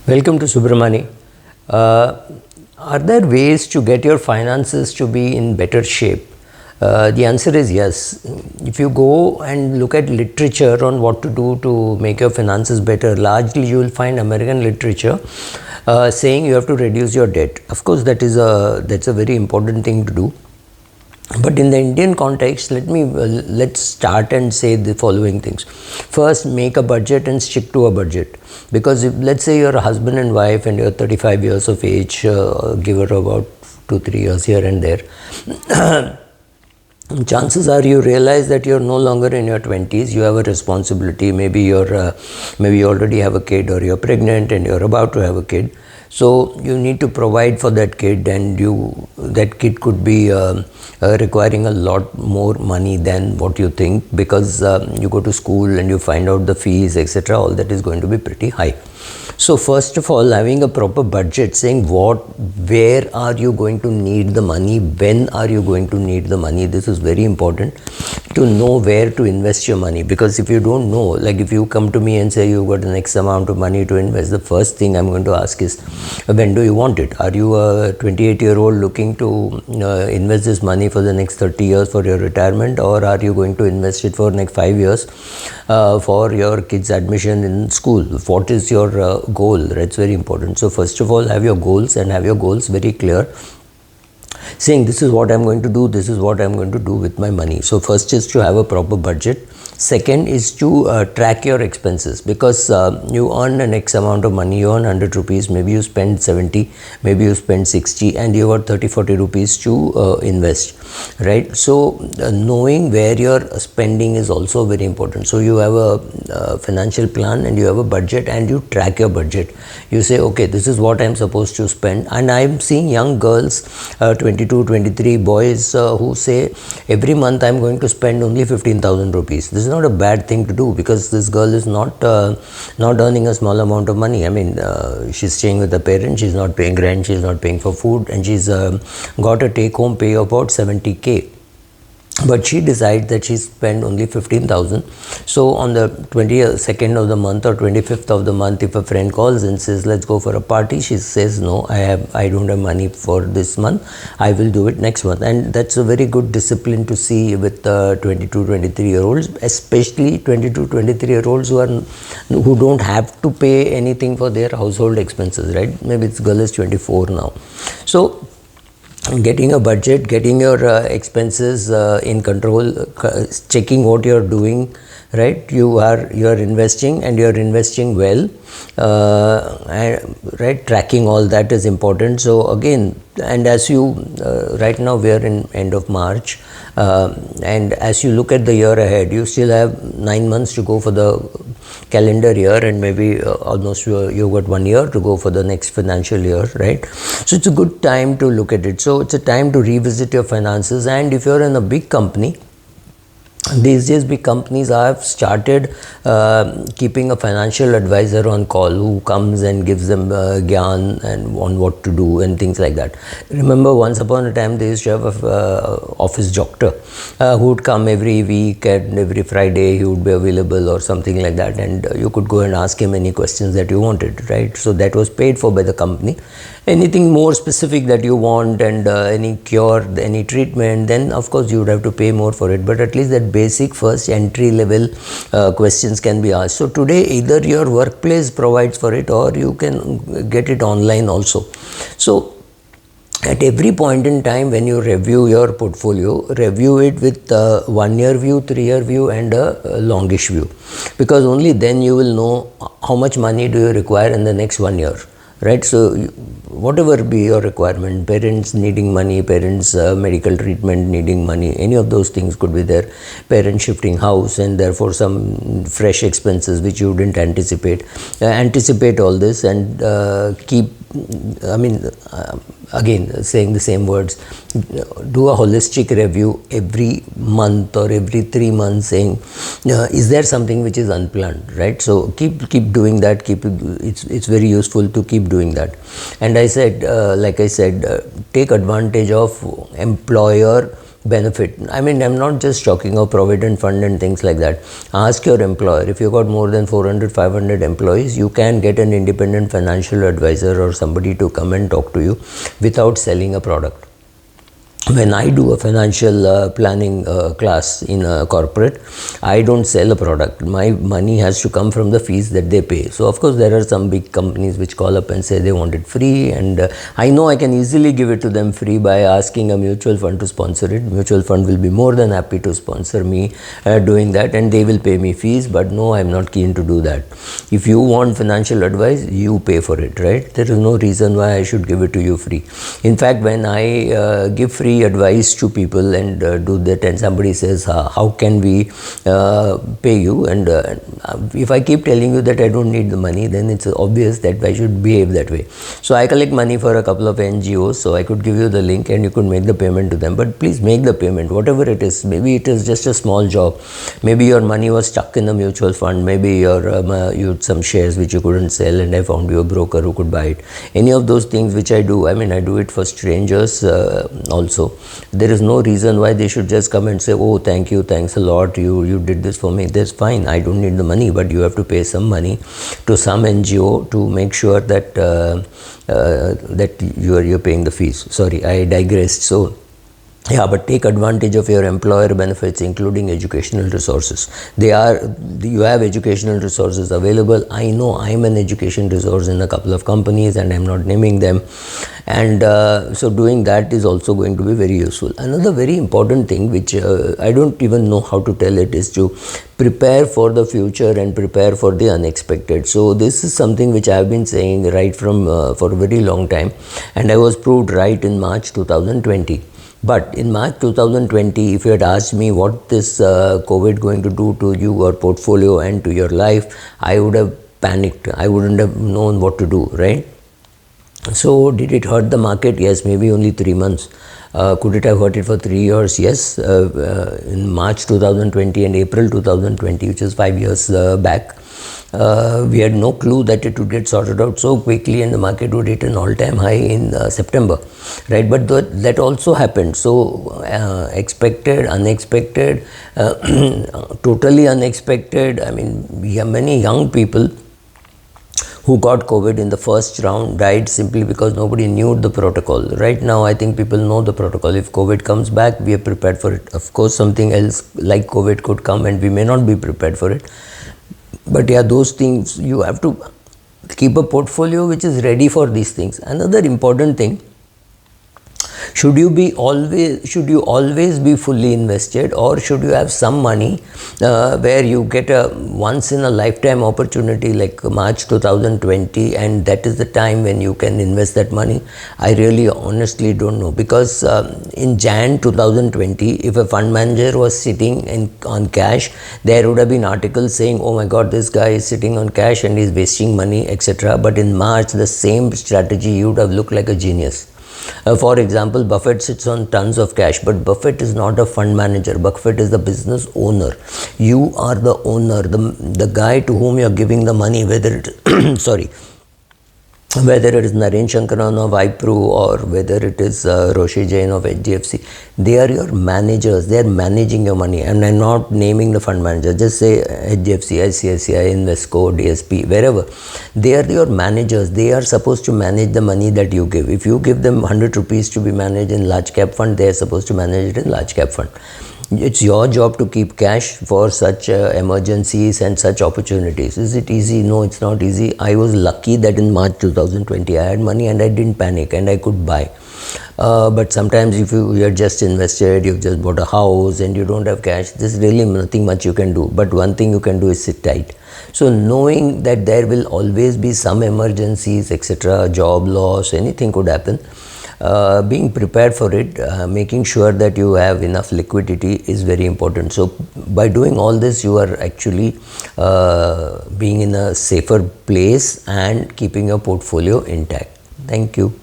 Welcome to Subramani. Are there ways to get your finances to be in better shape? The answer is yes. If you go and look at literature on what to do to make your finances better, largely you will find American literature saying you have to reduce your debt. Of course, that's a very important thing to do. But in the Indian context, let's start and say the following things. First, make a budget and stick to a budget. Because if, let's say you're a husband and wife and you're 35 years of age, give or about 2-3 years here and there, chances are you realize that you're no longer in your 20s. You have a responsibility. Maybe you already have a kid, or you're pregnant and you're about to have a kid. So you need to provide for that kid, and that kid could be requiring a lot more money than what you think, because you go to school and you find out the fees, etc. All that is going to be pretty high. So first of all, having a proper budget, saying where are you going to need the money, when are you going to need the money. This is very important, to know where to invest your money. Because if you don't know, like if you come to me and say you've got an X amount of money to invest, the first thing I'm going to ask is, when do you want it? Are you a 28-year-old looking to invest this money for the next 30 years for your retirement, or are you going to invest it for next 5 years for your kids' admission in school? What is your goal? That's very important. So first of all, have your goals, and have your goals very clear, saying this is what I'm going to do, this is what I'm going to do with my money. So first is to have a proper budget. Second is to track your expenses, because you earn an X amount of money, you earn 100 rupees, maybe you spend 70, maybe you spend 60, and you got 30-40 rupees to invest, right? So knowing where you're spending is also very important. So you have a financial plan, and you have a budget, and you track your budget. You say, okay, this is what I'm supposed to spend. And I'm seeing young girls, 22, 23, boys who say, every month I'm going to spend only 15,000 rupees. This is not a bad thing to do, because this girl is not earning a small amount of money. I mean, she's staying with her parents, she's not paying rent, she's not paying for food, and she's got a take-home pay of about 70k. But she decides that she spend only 15,000. So on the 22nd of the month or 25th of the month, if a friend calls and says, let's go for a party, she says, no, I don't have money for this month, I will do it next month. And that's a very good discipline to see with 22, 23-year-olds, especially 22, 23-year-olds who don't have to pay anything for their household expenses, right? Maybe this girl is 24 now. So getting a budget, getting your expenses in control, checking what you're doing, right? You are investing, and you're investing well, right? Tracking all that is important. So again, and as you right now we are in end of March, and as you look at the year ahead, you still have 9 months to go for the calendar year, and maybe almost you've got 1 year to go for the next financial year, right? So it's a good time to look at it. So it's a time to revisit your finances. And if you're in a big company, these days big companies have started keeping a financial advisor on call, who comes and gives them gyan and on what to do and things like that. Remember, once upon a time they used to have a office doctor who would come every week, and every Friday he would be available or something like that, and you could go and ask him any questions that you wanted, right? So that was paid for by the company. Anything more specific that you want, and any cure, any treatment, then of course you would have to pay more for it. But at least that basic first entry level questions can be asked. So today either your workplace provides for it, or you can get it online also. So at every point in time, when you review your portfolio, review it with a 1 year view, 3 year view, and a longish view, because only then you will know how much money do you require in the next 1 year. Right? So whatever be your requirement, parents needing money, parents medical treatment needing money, any of those things could be there. Parents shifting house, and therefore some fresh expenses which you didn't anticipate. Anticipate all this, and keep, again saying the same words, do a holistic review every month or every 3 months, saying is there something which is unplanned, right? So keep doing that. It's very useful to keep doing that. And I said, take advantage of employer benefit. I mean, I'm not just talking of provident fund and things like that. Ask your employer. If you've got more than 400, 500 employees, you can get an independent financial advisor or somebody to come and talk to you without selling a product. When I do a financial planning class in a corporate, I don't sell a product. My money has to come from the fees that they pay. So of course there are some big companies which call up and say they want it free, and I know I can easily give it to them free by asking a mutual fund to sponsor it. Mutual fund will be more than happy to sponsor me doing that, and they will pay me fees, but no, I'm not keen to do that. If you want financial advice, you pay for it, right? There is no reason why I should give it to you free. In fact, when I give free advice to people and do that, and somebody says how can we pay you, and if I keep telling you that I don't need the money, then it's obvious that I should behave that way. So I collect money for a couple of NGOs, so I could give you the link and you could make the payment to them, but please make the payment, whatever it is. Maybe it is just a small job, maybe your money was stuck in a mutual fund, maybe you had some shares which you couldn't sell and I found you a broker who could buy it. Any of those things which I do, I mean, I do it for strangers also. There is no reason why they should just come and say, oh, thank you, thanks a lot, you did this for me. That's fine, I don't need the money, but you have to pay some money to some NGO to make sure that that you're paying the fees. Sorry, I digressed. So yeah, but take advantage of your employer benefits, including educational resources. You have educational resources available. I know I'm an education resource in a couple of companies and I'm not naming them. And so doing that is also going to be very useful. Another very important thing, which I don't even know how to tell it, is to prepare for the future and prepare for the unexpected. So this is something which I've been saying right from for a very long time, and I was proved right in March 2020. But in March 2020, if you had asked me what this COVID going to do to your portfolio and to your life, I would have panicked. I wouldn't have known what to do, right? So did it hurt the market? Yes, maybe only 3 months. Could it have hurt it for 3 years? Yes. In March 2020 and April 2020, which is 5 years back, we had no clue that it would get sorted out so quickly and the market would hit an all-time high in September, right? But that also happened. So expected, unexpected, totally unexpected. I mean, we have many young people who got COVID in the first round died simply because nobody knew the protocol. Right now, I think people know the protocol. If COVID comes back, we are prepared for it. Of course, something else like COVID could come and we may not be prepared for it. But yeah, those things, you have to keep a portfolio which is ready for these things. Another important thing, should you always be fully invested, or should you have some money where you get a once in a lifetime opportunity like March 2020, and that is the time when you can invest that money? I really honestly don't know, because in Jan 2020, if a fund manager was sitting on cash, there would have been articles saying, oh my god, this guy is sitting on cash and is wasting money, etc. But in March, the same strategy, you would have looked like a genius. For example, Buffett sits on tons of cash, but Buffett is not a fund manager. Buffett is the business owner. You are the owner, the guy to whom you are giving the money, whether it whether it is Naren Shankaran of Wipro or whether it is Roshi Jain of HDFC. They are your managers. They are managing your money. And I'm not naming the fund manager. Just say HDFC, ICICI, Invesco, DSP, wherever. They are your managers. They are supposed to manage the money that you give. If you give them 100 rupees to be managed in large cap fund, they are supposed to manage it in large cap fund. It's your job to keep cash for such emergencies and such opportunities. Is it easy? No, it's not easy. I was lucky that in March 2020 I had money and I didn't panic and I could buy. But sometimes if you are just invested, you've just bought a house and you don't have cash, there's really nothing much you can do. But one thing you can do is sit tight. So knowing that there will always be some emergencies, etc., job loss, anything could happen. Being prepared for it, making sure that you have enough liquidity is very important. So by doing all this, you are actually being in a safer place and keeping your portfolio intact. Thank you.